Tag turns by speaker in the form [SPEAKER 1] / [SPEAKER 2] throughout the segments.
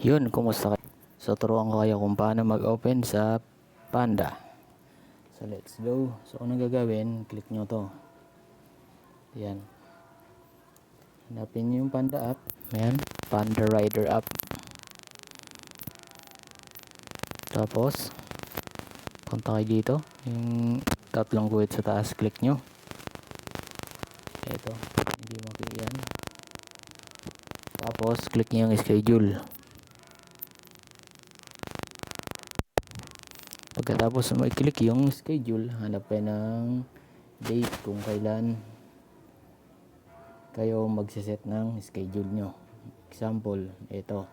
[SPEAKER 1] Yun, kumusta kayo? So, turuan ko kayo kung paano mag-open sa Panda. So, let's go. So, unang gagawin, click nyo to. Yan. Hanapin nyo yung Panda app. Ayan, Panda Rider app. Tapos, punta kayo dito. Yung tatlong guhit sa taas, click nyo. Ito, hindi makikita yan. Tapos, click nyo yung schedule. Pagkatapos mag-click yung schedule, hanap kayo ng date kung kailan kayo magsiset ng schedule nyo. Example, ito.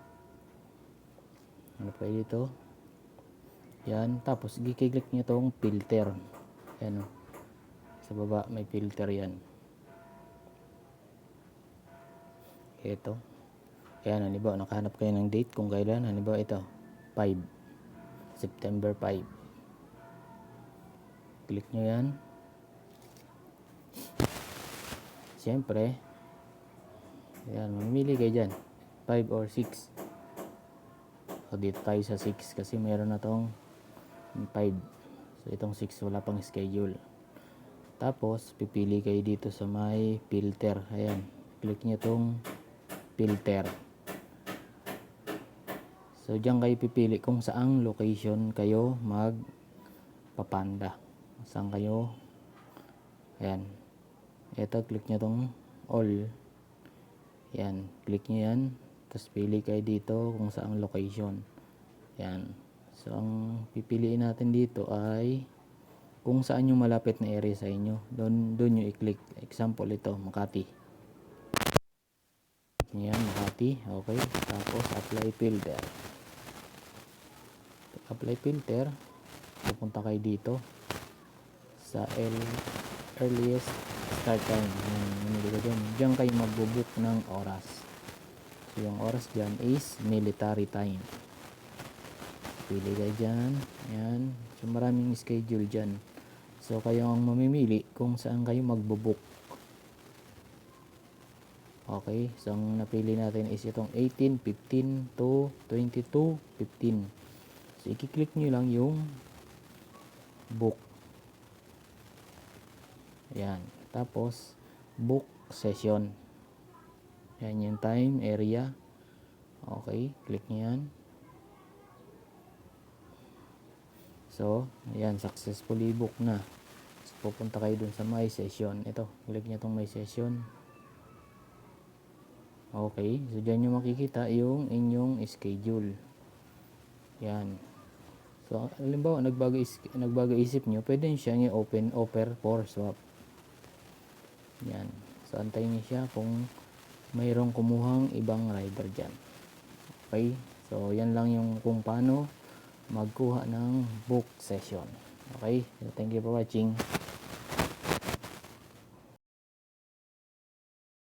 [SPEAKER 1] Hanap kayo dito. Yan. Tapos, i-click nyo tong filter. Yan o. Sa baba, may filter yan. Ito. Yan, halimbawa, nakahanap kayo ng date kung kailan. Halimbawa, ito. 5. September 5. Click nyo yan. Siyempre, yan, mamili kayo dyan. 5 or 6. So, dito tayo sa 6 kasi meron na tong 5. So, itong 6 wala pang schedule. Tapos, pipili kayo dito sa may filter. Ayan. Click nyo tong filter. So, dyan kayo pipili kung saang location kayo magpapanda. Saan kayo. Ayan. Ito, click nyo tong all. Ayan. Click nyo yan. Tapos, pili kayo dito kung saang location. Ayan. So, ang pipiliin natin dito ay kung saan yung malapit na area sa inyo. Doon nyo i-click. Example, ito, Makati. Yan, Makati. Okay. Tapos, apply filter. Apply filter. Pupunta kayo dito sa earliest start time. Diyan kayo magbubook ng oras. So, yung oras dyan is military time. Pili kayo dyan. Yan. So, maraming schedule dyan. So, kayo ang mamimili kung saan kayo magbubook. Okay. So, ang napili natin is itong 18, 15 to 22, 15. So, i-click nyo lang yung book. Yan. Tapos, book session. Yan yung time, area. Okay. Click nyo yan. So, ayan, successfully book na. So, pupunta kayo dun sa my session. Ito, click nyo tong my session. Okay, so dyan nyo makikita yung inyong schedule. Yan. So, halimbawa, nagbago isip nyo, pwede nyo siyang i-open offer for swap. Yan. So, antayin nyo siya kung mayroong kumuhang ibang rider dyan. Okay, so yan lang yung kung paano magkuha ng book session. Okay, so thank you for watching.